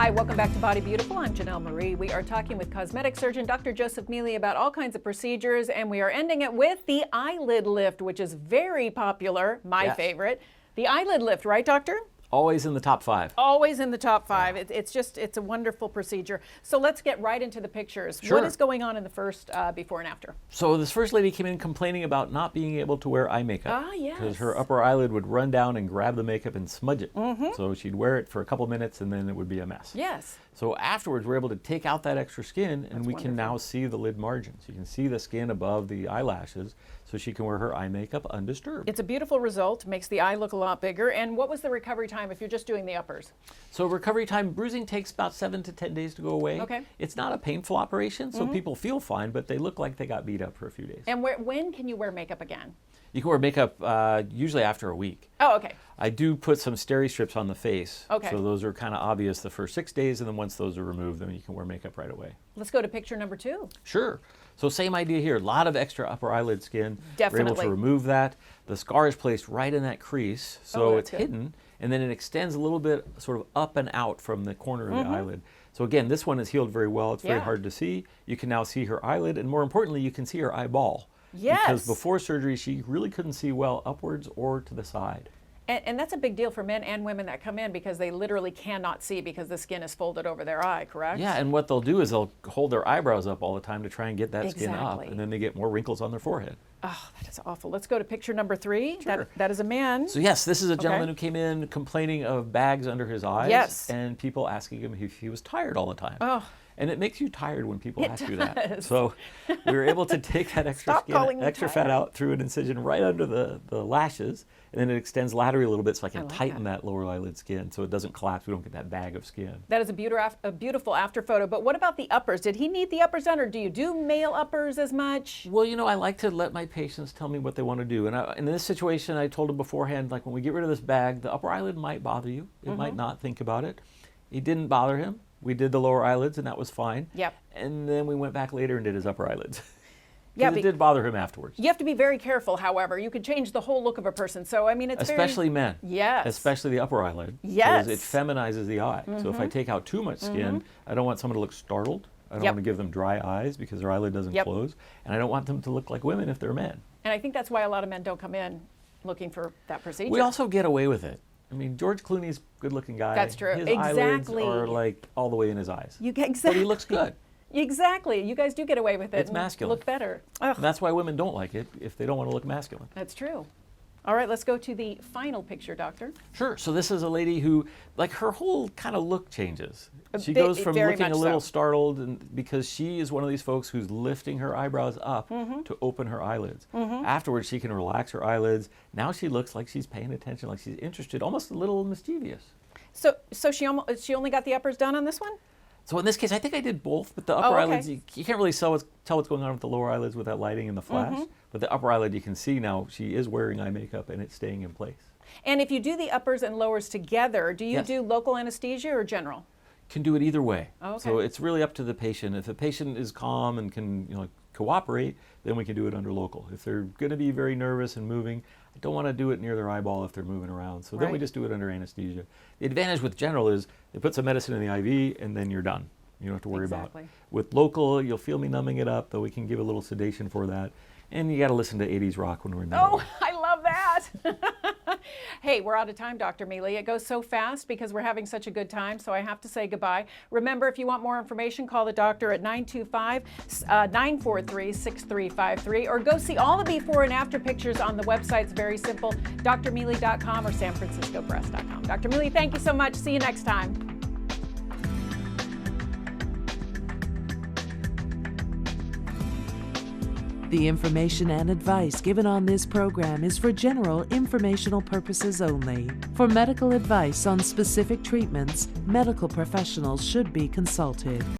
Hi, welcome back to Body Beautiful. I'm Janelle Marie. We are talking with cosmetic surgeon Dr. Joseph Mealy about all kinds of procedures, and we are ending it with the eyelid lift, which is very popular, my favorite. The eyelid lift, right, doctor? Always in the top 5. Always in the top 5. It's a wonderful procedure. So let's get right into the pictures. Sure. What is going on in the first before and after? So this first lady came in complaining about not being able to wear eye makeup. Ah, yes. Because her upper eyelid would run down and grab the makeup and smudge it. So she'd wear it for a couple minutes and then it would be a mess. Yes. So afterwards, we're able to take out that extra skin and we wonderful. can now see the lid margins. You can see the skin above the eyelashes so she can wear her eye makeup undisturbed. It's a beautiful result, makes the eye look a lot bigger. And what was the recovery time if you're just doing the uppers? So recovery time, bruising takes about 7 to 10 days to go away. Okay. It's not a painful operation, so people feel fine, but they look like they got beat up for a few days. And when can you wear makeup again? You can wear makeup usually after a week. Oh, okay. I do put some steri strips on the face. Okay. So those are kind of obvious the first 6 days, and then once those are removed, then you can wear makeup right away. Let's go to picture number 2. Sure. So same idea here. A lot of extra upper eyelid skin. Definitely. We're able to remove that. The scar is placed right in that crease, so it's hidden, and then it extends a little bit sort of up and out from the corner of the eyelid. So again, this one is healed very well. It's very hard to see. You can now see her eyelid, and more importantly, you can see her eyeball. Yes. Because before surgery, she really couldn't see well upwards or to the side. And that's a big deal for men and women that come in because they literally cannot see because the skin is folded over their eye, correct? Yeah, and what they'll do is they'll hold their eyebrows up all the time to try and get that skin up, Exactly. and then they get more wrinkles on their forehead. Oh, that is awful. Let's go to picture number 3. Sure. That is a man. So yes, this is a gentleman who came in complaining of bags under his eyes, Yes. and people asking him if he was tired all the time. Oh. And it makes you tired when people It ask you that. does. So we were able to take that extra Stop calling skin, me extra fat tired. out through an incision right under the lashes, and then it extends laterally a little bit so I can like tighten that lower eyelid skin so it doesn't collapse. We don't get that bag of skin. That is a beautiful after photo. But what about the uppers? Did he need the uppers done, or do you do male uppers as much? Well, you know, I like to let my patients tell me what they want to do. And in this situation, I told them beforehand, like when we get rid of this bag, the upper eyelid might bother you. It might not think about it. It didn't bother him. We did the lower eyelids, and that was fine. Yep. And then we went back later and did his upper eyelids. Yeah, It did bother him afterwards. You have to be very careful, however. You could change the whole look of a person. So, I mean, it's Especially men. Yes. Especially the upper eyelid. Yes. Because it feminizes the eye. So if I take out too much skin, I don't want someone to look startled. I don't want to give them dry eyes because their eyelid doesn't close. And I don't want them to look like women if they're men. And I think that's why a lot of men don't come in looking for that procedure. We also get away with it. I mean, George Clooney's a good-looking guy. That's true. His Exactly. eyelids are like all the way in his eyes. Exactly. But he looks good. Exactly. You guys do get away with it. It's and masculine. Look better. Ugh, And that's why women don't like it if they don't want to look masculine. that's true. All right, let's go to the final picture, doctor. Sure. So this is a lady who, like, her whole kind of look changes. She Ve- goes from very looking much a little so. startled, and because she is one of these folks who's lifting her eyebrows up to open her eyelids. Afterwards, she can relax her eyelids. Now she looks like she's paying attention, like she's interested, almost a little mischievous. So she only got the uppers done on this one? So in this case, I think I did both, but the upper okay. eyelids, you can't really tell what's going on with the lower eyelids with that lighting and the flash. But the upper eyelid, you can see now she is wearing eye makeup and it's staying in place. And if you do the uppers and lowers together, do you Yes. do local anesthesia or general? Can do it either way. Okay. So it's really up to the patient. If the patient is calm and can cooperate, then we can do it under local. If they're going to be very nervous and moving, I don't want to do it near their eyeball if they're moving around. So then we Right. just do it under anesthesia. The advantage with general is they put some medicine in the IV and then you're done. You don't have to worry Exactly. about it. With local, you'll feel me numbing it up, though we can give a little sedation for that. And you got to listen to 80s rock when we're in there. Oh, I love that. Hey, we're out of time, Dr. Mealy. It goes so fast because we're having such a good time, so I have to say goodbye. Remember, if you want more information, call the doctor at 925-943-6353 or go see all the before and after pictures on the website. It's very simple, drmealy.com or sanfranciscopress.com. Dr. Mealy, thank you so much. See you next time. The information and advice given on this program is for general informational purposes only. For medical advice on specific treatments, medical professionals should be consulted.